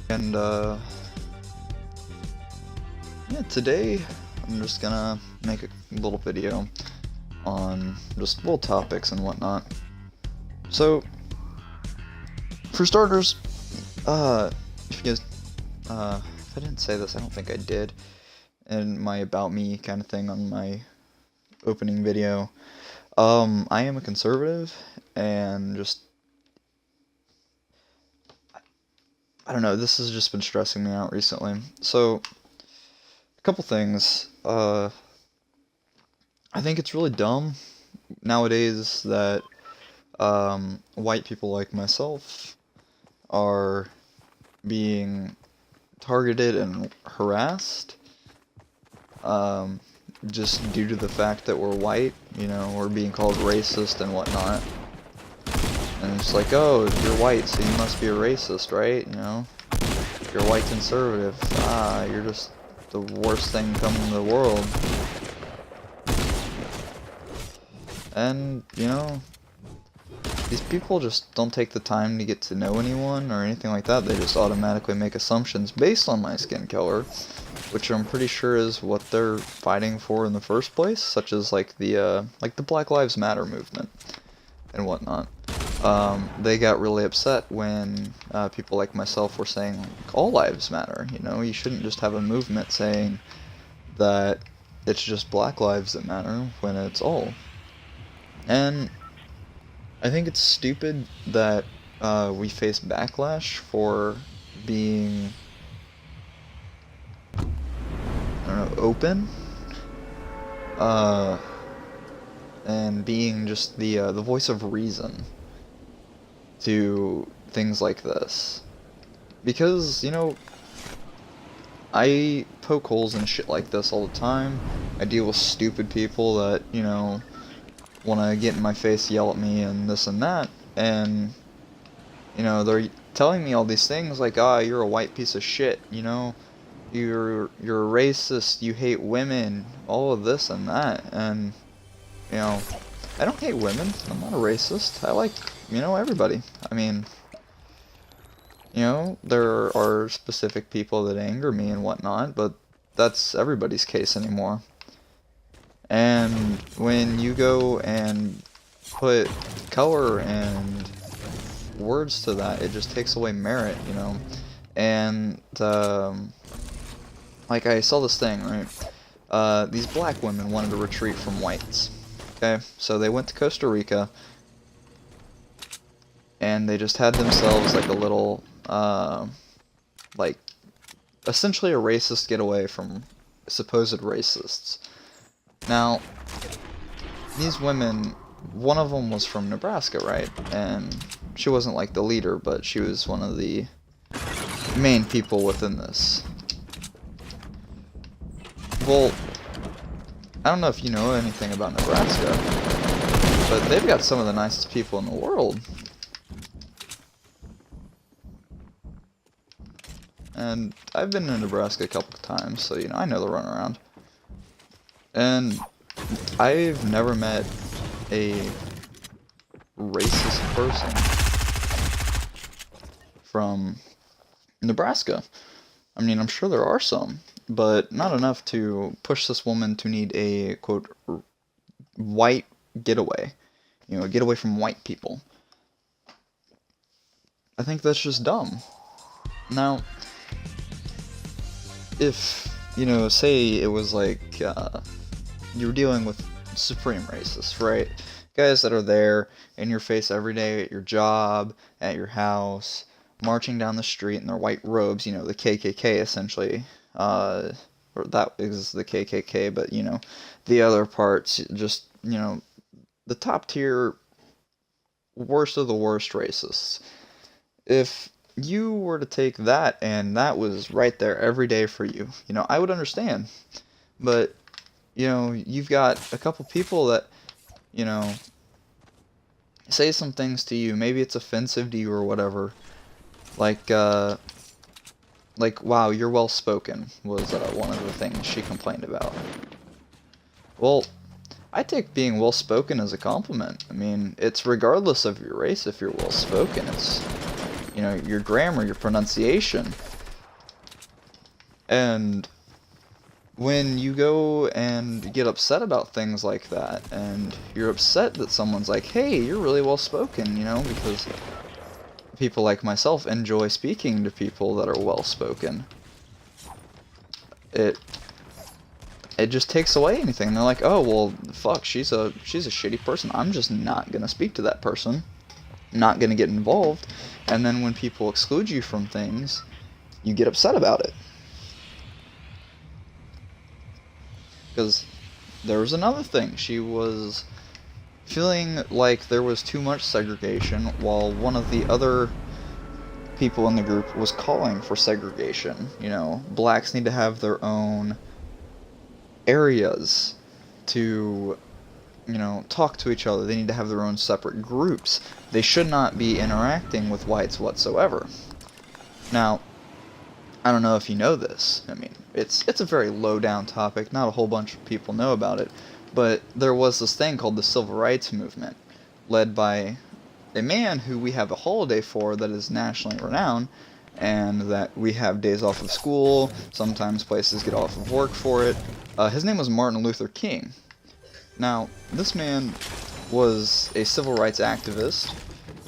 And yeah, today I'm just gonna make a little video on just little topics and whatnot. So, for starters, if you guys, if I didn't say this, I don't think I did, in my About Me kind of thing on my opening video, I am a conservative, and just, I don't know, this has just been stressing me out recently. So, a couple things. I think it's really dumb nowadays that white people like myself are being targeted and harassed just due to the fact that we're white. You know, we're being called racist and whatnot. And it's like, oh, you're white, so you must be a racist, right? You know, you're a white conservative. Ah, you're just the worst thing coming in the world. And, you know, these people just don't take the time to get to know anyone or anything like that. They just automatically make assumptions based on my skin color, which I'm pretty sure is what they're fighting for in the first place, such as like the Black Lives Matter movement and whatnot. They got really upset when people like myself were saying like, all lives matter. You know, you shouldn't just have a movement saying that it's just black lives that matter when it's all. And I think it's stupid that we face backlash for being, I don't know, open, and being just the voice of reason to things like this. Because, you know, I poke holes in shit like this all the time. I deal with stupid people that, you know, want to get in my face, yell at me, and this and that, and, you know, they're telling me all these things like, ah, you're a white piece of shit, you know, you're a racist, you hate women, all of this and that, and, you know, I don't hate women, I'm not a racist, I like, you know, everybody. I mean, you know, there are specific people that anger me and whatnot, but that's everybody's case anymore. And when you go and put color and words to that, it just takes away merit, you know. And like I saw this thing, right? These black women wanted to retreat from whites. Okay, so they went to Costa Rica, and they just had themselves like a little, like, essentially a racist getaway from supposed racists. Now, these women, one of them was from Nebraska, right? And she wasn't like the leader, but she was one of the main people within this. Well, I don't know if you know anything about Nebraska, but they've got some of the nicest people in the world. And I've been to Nebraska a couple of times, so, you know, I know the runaround. And I've never met a racist person from Nebraska. I mean, I'm sure there are some, but not enough to push this woman to need a, quote, white getaway. You know, a getaway from white people. I think that's just dumb. Now, if, you know, say it was like, you're dealing with supreme racists, right? Guys that are there in your face every day at your job, at your house, marching down the street in their white robes, you know, the KKK essentially, or that is the KKK, but, you know, the other parts, just, you know, the top tier, worst of the worst racists. If you were to take that and that was right there every day for you, you know, I would understand. But, you know, you've got a couple people that, you know, say some things to you, maybe it's offensive to you or whatever, like, wow, you're well-spoken, was one of the things she complained about. Well, I take being well-spoken as a compliment. I mean, it's regardless of your race if you're well-spoken. It's, you know, your grammar, your pronunciation. And when you go and get upset about things like that, and you're upset that someone's like, hey, you're really well spoken, because people like myself enjoy speaking to people that are well spoken. It just takes away anything. They're like, oh well, fuck, she's a shitty person. I'm just not gonna speak to that person. Not gonna get involved. And then when people exclude you from things, you get upset about it. Because there was another thing. She was feeling like there was too much segregation, while one of the other people in the group was calling for segregation. Blacks need to have their own areas to, talk to each other. They need to have their own separate groups. They should not be interacting with whites whatsoever. Now, I don't know if you know this. I mean, it's a very low-down topic. Not a whole bunch of people know about it. But there was this thing called the Civil Rights Movement, led by a man who we have a holiday for that is nationally renowned, and that we have days off of school, sometimes places get off of work for it. His name was Martin Luther King. Now, this man was a civil rights activist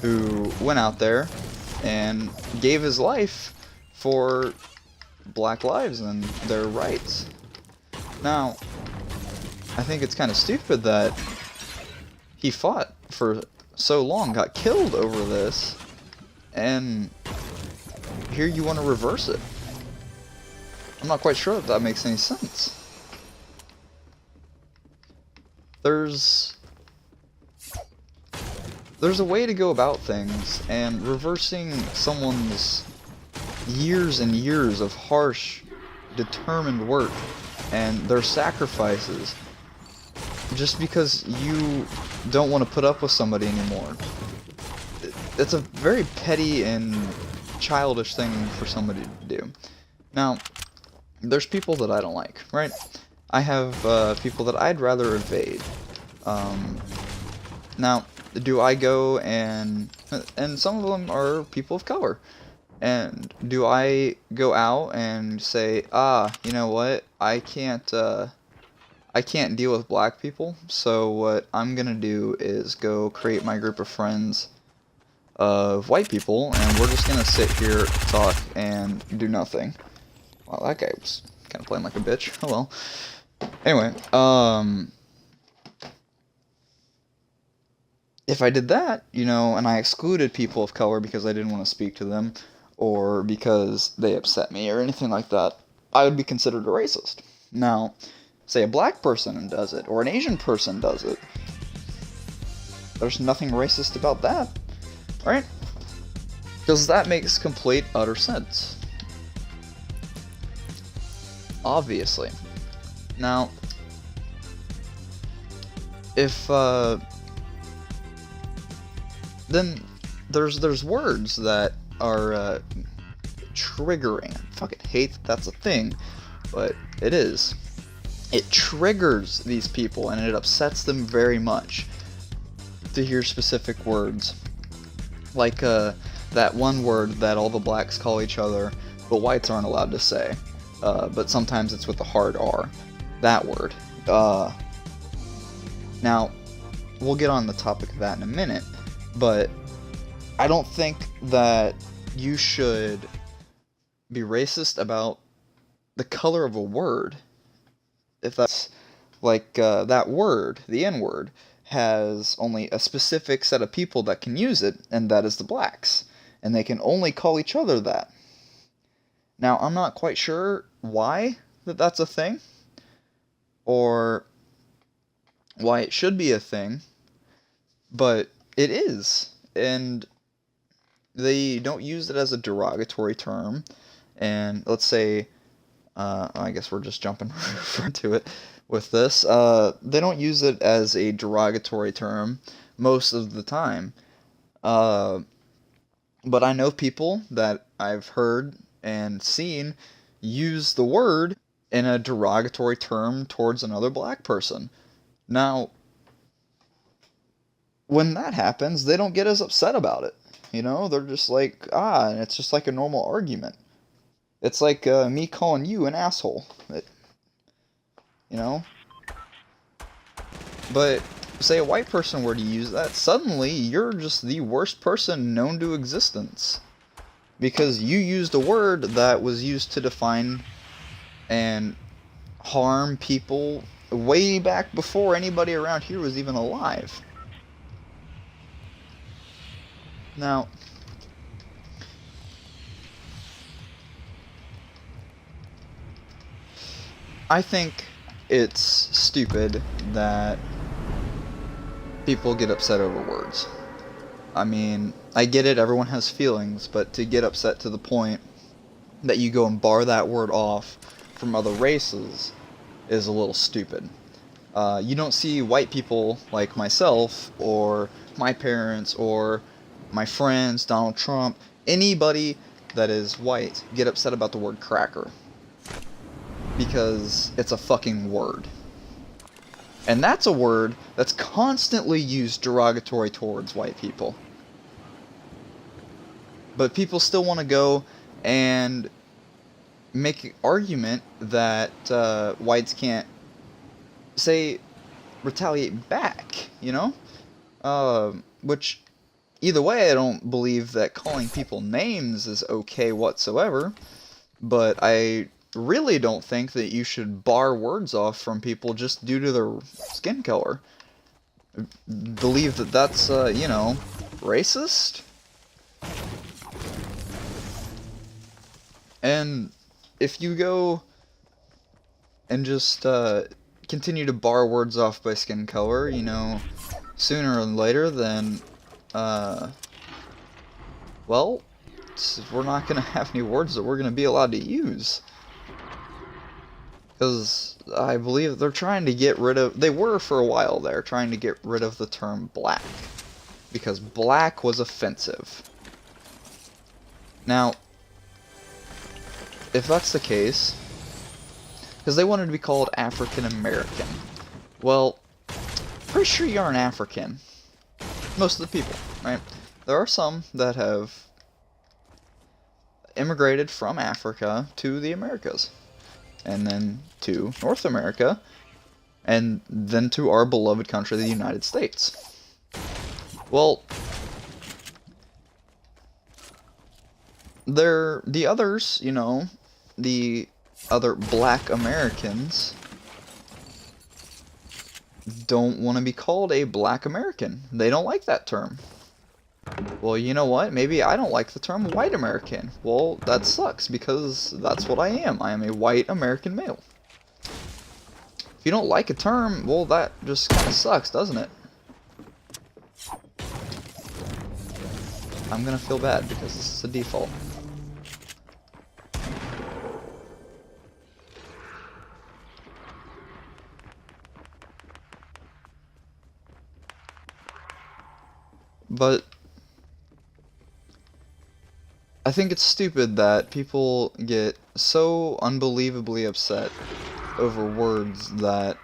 who went out there and gave his life for black lives and their rights. Now, I think it's kind of stupid that he fought for so long, got killed over this, and here you want to reverse it. I'm not quite sure if that makes any sense. There's a way to go about things, and reversing someone's years and years of harsh, determined work and their sacrifices just because you don't want to put up with somebody anymore. It's a very petty and childish thing for somebody to do. Now, there's people that I don't like, right? I have people that I'd rather evade. Now, do I go and some of them are people of color. And do I go out and say, you know what, I can't deal with black people, so what I'm gonna do is go create my group of friends of white people, and we're just gonna sit here, talk, and do nothing. Well, that guy was kind of playing like a bitch. Oh well. Anyway, if I did that, and I excluded people of color because I didn't want to speak to them, or because they upset me, or anything like that, I would be considered a racist. Now, say a black person does it, or an Asian person does it, there's nothing racist about that, right? Because that makes complete, utter sense. Obviously. Now, if, then there's words that are, triggering. I fucking hate that that's a thing, but it is. It triggers these people, and it upsets them very much to hear specific words. Like, that one word that all the blacks call each other, but whites aren't allowed to say. But sometimes it's with a hard R. That word. Now, we'll get on the topic of that in a minute, but I don't think that you should be racist about the color of a word. If that's like that word, the N-word, has only a specific set of people that can use it, and that is the blacks. And they can only call each other that. Now, I'm not quite sure why that's a thing, or why it should be a thing, but it is. And they don't use it as a derogatory term. And let's say, I guess we're just jumping right to it with this. They don't use it as a derogatory term most of the time. But I know people that I've heard and seen use the word in a derogatory term towards another black person. Now, when that happens, they don't get as upset about it. They're just like, and it's just like a normal argument. It's like me calling you an asshole. You know? But say a white person were to use that, suddenly you're just the worst person known to existence. Because you used a word that was used to define and harm people way back before anybody around here was even alive. Now, I think it's stupid that people get upset over words. I mean, I get it, everyone has feelings, but to get upset to the point that you go and bar that word off from other races is a little stupid. You don't see white people like myself, or my parents, or my friends, Donald Trump, anybody that is white, get upset about the word cracker. Because it's a fucking word. And that's a word that's constantly used derogatory towards white people. But people still want to go and make an argument that whites can't, say, retaliate back, you know? Which, either way, I don't believe that calling people names is okay whatsoever, but I really don't think that you should bar words off from people just due to their skin color. Believe that that's, you know, racist? And if you go and just continue to bar words off by skin color, you know, sooner or later, then, well, we're not going to have any words that we're going to be allowed to use. Because I believe they're trying to get rid of, they were for a while there, trying to get rid of the term black. Because black was offensive. Now, if that's the case, because they wanted to be called African American. Well, pretty sure you aren't African. Most of the people, right? There are some that have immigrated from Africa to the Americas, and then to North America, and then to our beloved country, the United States. Well, the others, you know, the other black Americans don't want to be called a black American. They don't like that term. Well, you know what? Maybe I don't like the term white American. Well, that sucks, because that's what I am. I am a white American male. If you don't like a term, well, that just kind of sucks, doesn't it? I'm gonna feel bad because this is a default. But I think it's stupid that people get so unbelievably upset over words that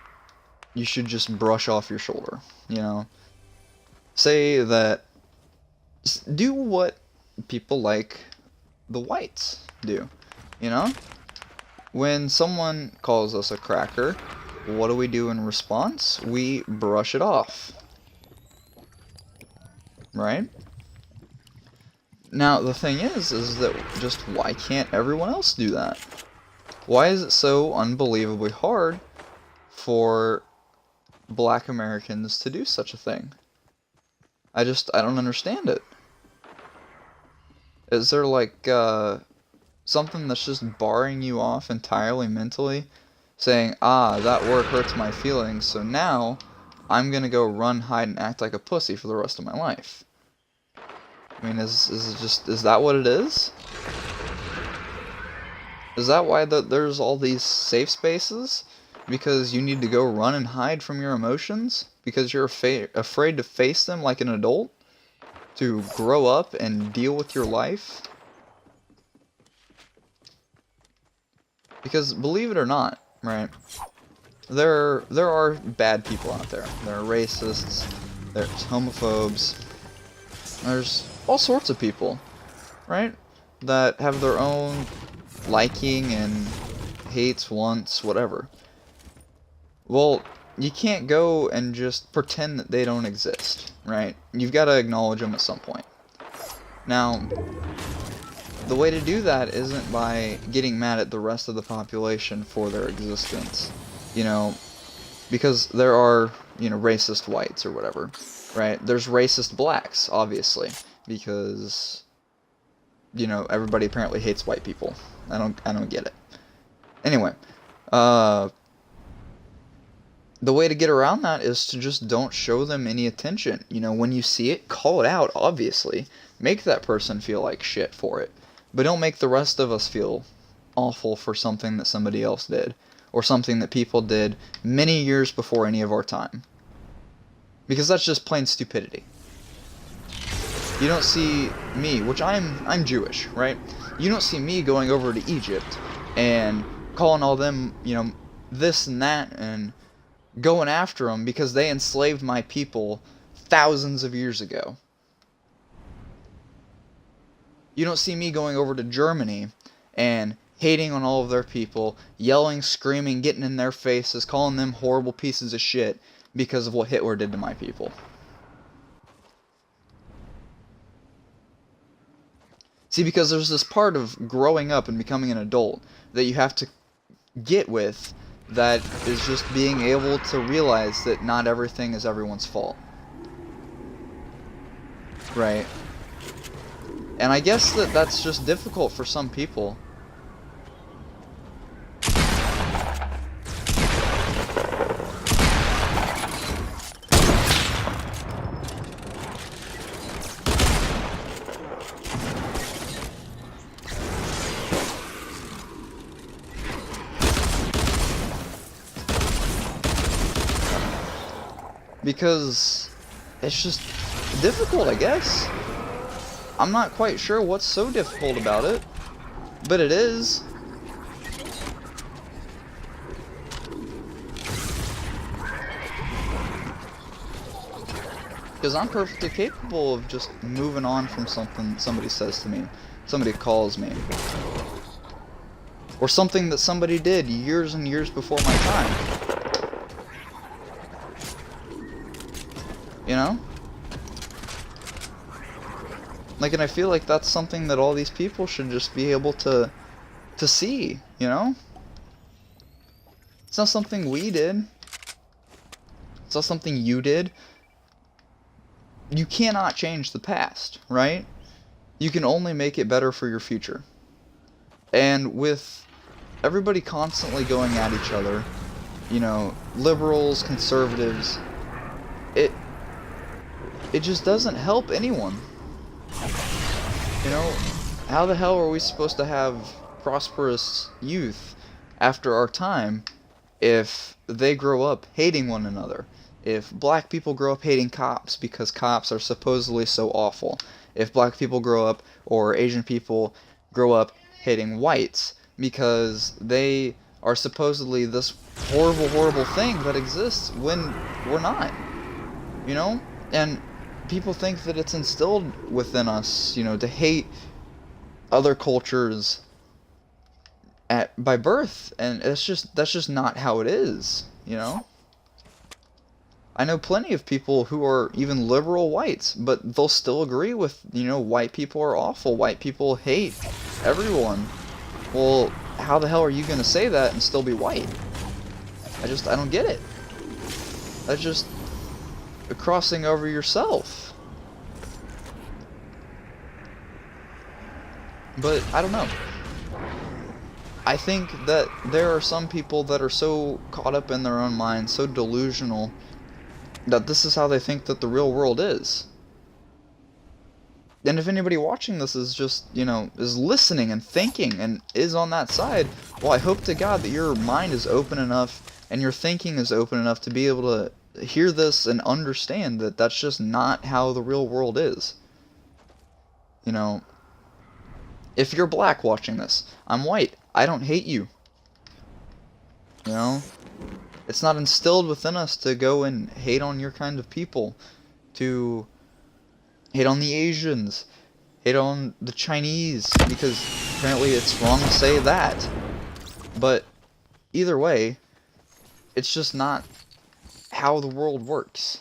you should just brush off your shoulder, you know? Say that, do what people like the whites do, you know? When someone calls us a cracker, what do we do in response? We brush it off. Right? Now, the thing is that just why can't everyone else do that? Why is it so unbelievably hard for black Americans to do such a thing? I don't understand it. Is there, like, something that's just barring you off entirely mentally? Saying, ah, that word hurts my feelings, so now I'm gonna go run, hide, and act like a pussy for the rest of my life. I mean, is that what it is? Is that why there's all these safe spaces? Because you need to go run and hide from your emotions? Because you're afraid to face them like an adult? To grow up and deal with your life? Because, believe it or not, right, there are bad people out there. There are racists, there's homophobes, there's all sorts of people, right, that have their own liking and hates, wants, whatever. Well, you can't go and just pretend that they don't exist, right? You've got to acknowledge them at some point. Now, the way to do that isn't by getting mad at the rest of the population for their existence, you know, because there are, you know, racist whites or whatever, right? There's racist blacks, obviously, because, you know, everybody apparently hates white people. I don't get it. Anyway, the way to get around that is to just don't show them any attention. You know, when you see it, call it out, obviously. Make that person feel like shit for it. But don't make the rest of us feel awful for something that somebody else did. Or something that people did many years before any of our time. Because that's just plain stupidity. You don't see me, which I'm Jewish, right? You don't see me going over to Egypt and calling all them, you know, this and that, and going after them because they enslaved my people thousands of years ago. You don't see me going over to Germany and hating on all of their people, yelling, screaming, getting in their faces, calling them horrible pieces of shit because of what Hitler did to my people. See, because there's this part of growing up and becoming an adult that you have to get with, that is just being able to realize that not everything is everyone's fault. Right? And I guess that's just difficult for some people. Because it's just difficult, I guess. I'm not quite sure what's so difficult about it, but it is. Because I'm perfectly capable of just moving on from something somebody says to me, somebody calls me, or something that somebody did years and years before my time. You know? Like, and I feel like that's something that all these people should just be able to see, you know? It's not something we did. It's not something you did. You cannot change the past, right? You can only make it better for your future. And with everybody constantly going at each other, you know, liberals, conservatives, it just doesn't help anyone. You know, how the hell are we supposed to have prosperous youth after our time if they grow up hating one another? If black people grow up hating cops because cops are supposedly so awful? If black people grow up, or Asian people grow up hating whites because they are supposedly this horrible, horrible thing that exists when we're not? You know? And people think that it's instilled within us, you know, to hate other cultures by birth, and that's just not how it is, you know? I know plenty of people who are even liberal whites, but they'll still agree with, you know, white people are awful, white people hate everyone. Well, how the hell are you gonna say that and still be white? I don't get it. That's just crossing over yourself. But I don't know. I think that there are some people that are so caught up in their own minds, so delusional, that this is how they think that the real world is. And if anybody watching this is just, you know, is listening and thinking and is on that side, well, I hope to God that your mind is open enough and your thinking is open enough to be able to hear this and understand that that's just not how the real world is. You know, if you're black watching this, I'm white. I don't hate you. You know? It's not instilled within us to go and hate on your kind of people. To hate on the Asians. Hate on the Chinese. Because apparently it's wrong to say that. But either way, it's just not how the world works.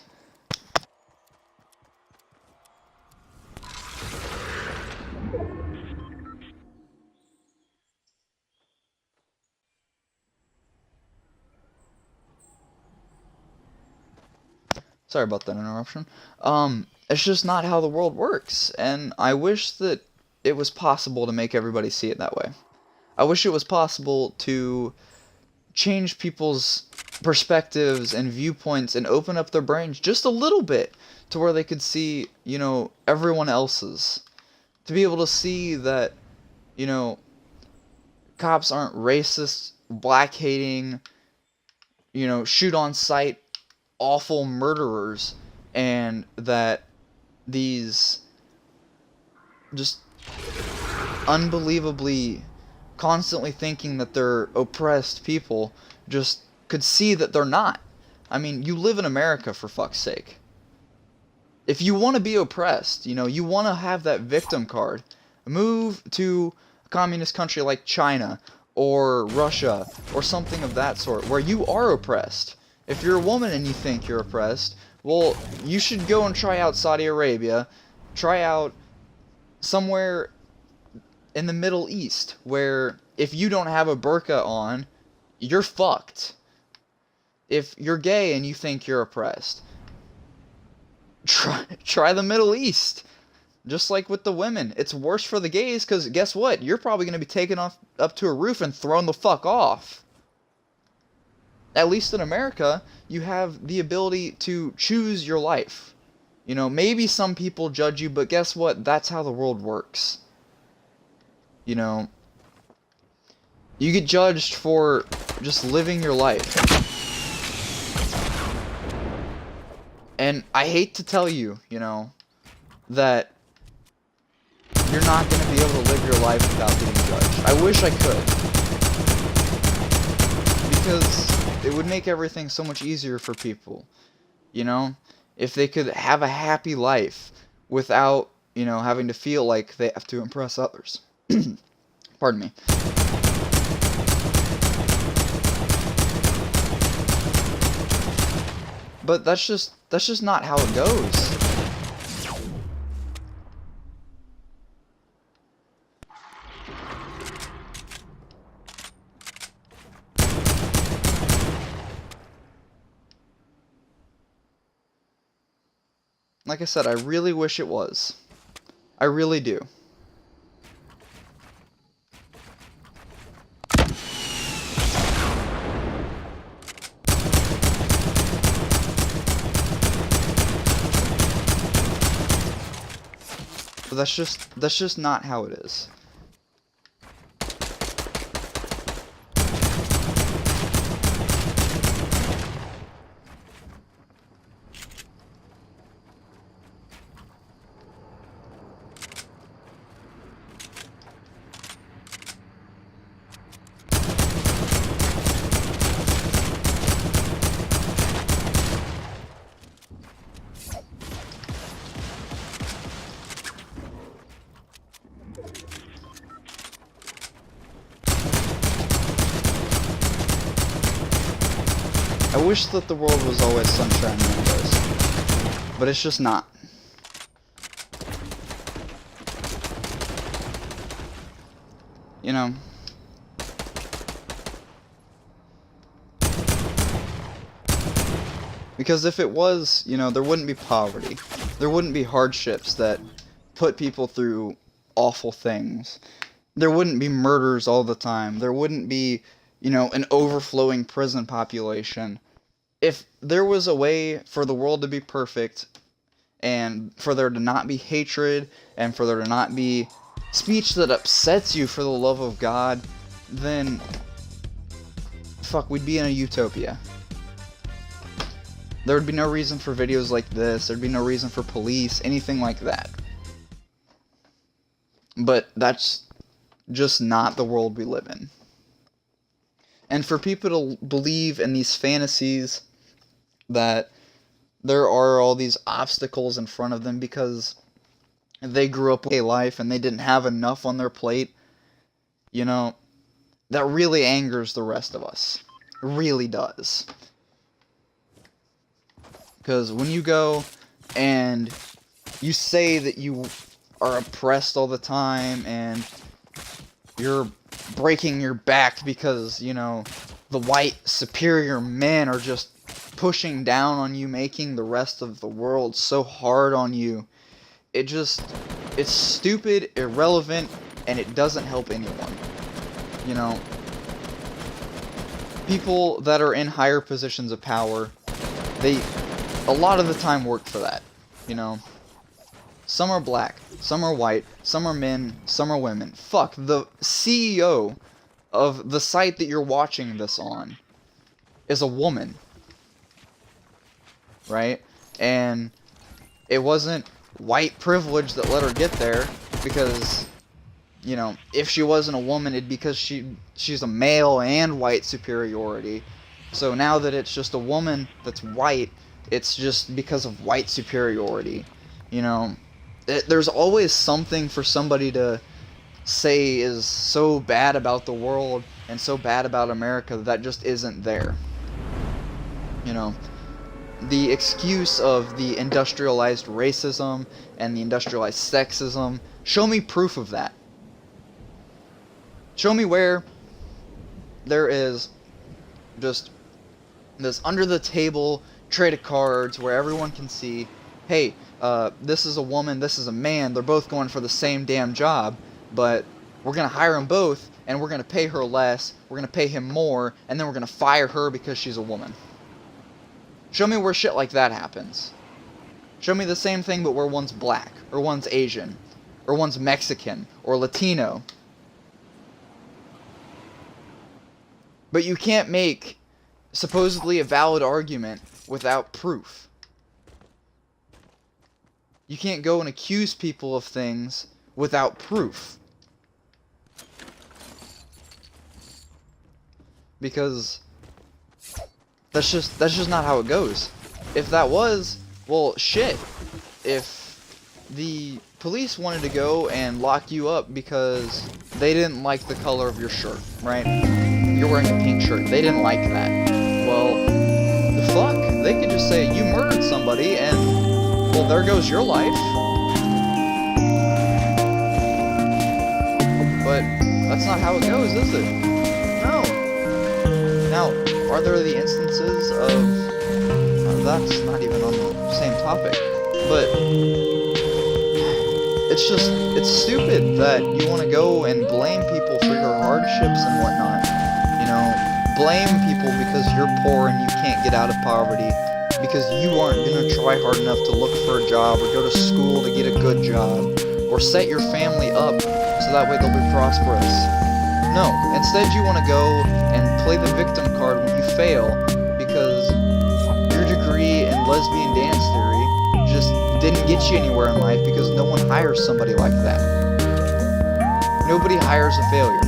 Sorry about that interruption. It's just not how the world works, and I wish that it was possible to make everybody see it that way. I wish it was possible to change people's perspectives and viewpoints and open up their brains just a little bit to where they could see, everyone else's. To be able to see that, you know, cops aren't racist, black hating, shoot on sight awful murderers, and that these just unbelievably constantly thinking that they're oppressed people just could see that they're not. I mean, you live in America, for fuck's sake. If you want to be oppressed, you want to have that victim card, move to a communist country like China or Russia or something of that sort where you are oppressed. If you're a woman and you think you're oppressed, well, you should go and try out Saudi Arabia, try out somewhere in the Middle East where if you don't have a burqa on, you're fucked. If you're gay and you think you're oppressed, try the Middle East. Just like with the women, it's worse for the gays because guess what? You're probably going to be taken off up to a roof and thrown the fuck off. At least in America, you have the ability to choose your life. Maybe some people judge you, but guess what? That's how the world works. You get judged for just living your life. And I hate to tell you, that you're not going to be able to live your life without getting judged. I wish I could. Because it would make everything so much easier for people. If they could have a happy life without, having to feel like they have to impress others. Pardon me. But that's just not how it goes. Like I said, I really wish it was. I really do. But that's just not how it is. I wish that the world was always sunshine and rainbows, but it's just not. Because if it was, there wouldn't be poverty. There wouldn't be hardships that put people through awful things. There wouldn't be murders all the time. There wouldn't be, an overflowing prison population. If there was a way for the world to be perfect, and for there to not be hatred, and for there to not be speech that upsets you for the love of God, then, fuck, we'd be in a utopia. There would be no reason for videos like this, there'd be no reason for police, anything like that. But that's just not the world we live in. And for people to believe in these fantasies that there are all these obstacles in front of them because they grew up with a life and they didn't have enough on their plate, you know, that really angers the rest of us. It really does. Because when you go and you say that you are oppressed all the time and you're breaking your back because, you know, the white superior men are just pushing down on you, making the rest of the world so hard on you, it's stupid, irrelevant, and it doesn't help anyone. You know, people that are in higher positions of power, they a lot of the time work for that, you know. Some are black, some are white, some are men, some are women. Fuck, the CEO of the site that you're watching this on is a woman. Right? And it wasn't white privilege that let her get there, because, you know, if she wasn't a woman, it'd because she's a male and white superiority. So now that it's just a woman that's white, it's just because of white superiority. You know, there's always something for somebody to say is so bad about the world and so bad about America that just isn't there. You know, the excuse of the industrialized racism and the industrialized sexism, show me proof of that. Show me where there is just this under-the-table trade of cards where everyone can see, hey, this is a woman, this is a man, they're both going for the same damn job, but we're going to hire them both, and we're going to pay her less, we're going to pay him more, and then we're going to fire her because she's a woman. Show me where shit like that happens. Show me the same thing, but where one's black, or one's Asian, or one's Mexican, or Latino. But you can't make supposedly a valid argument without proof. You can't go and accuse people of things without proof. Because that's just not how it goes. If that was, well, shit. If the police wanted to go and lock you up because they didn't like the color of your shirt, right? You're wearing a pink shirt. They didn't like that. Well, the fuck? They could just say, you murdered somebody, and, well, there goes your life. But that's not how it goes, is it? No. Now, are there the instances of... that's not even on the same topic. But it's stupid that you want to go and blame people for your hardships and whatnot. You know, blame people because you're poor and you can't get out of poverty, because you aren't going to try hard enough to look for a job or go to school to get a good job, or set your family up so that way they'll be prosperous. No, instead you want to go and play the victim card when you fail, because your degree in lesbian dance theory just didn't get you anywhere in life, because no one hires somebody like that. Nobody hires a failure.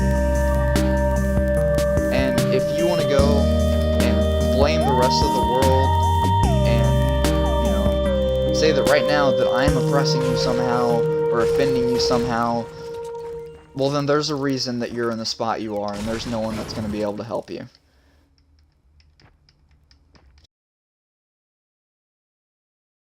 And if you want to go and blame the rest of the world and, you know, say that right now that I'm oppressing you somehow or offending you somehow, well then there's a reason that you're in the spot you are, and there's no one that's going to be able to help you.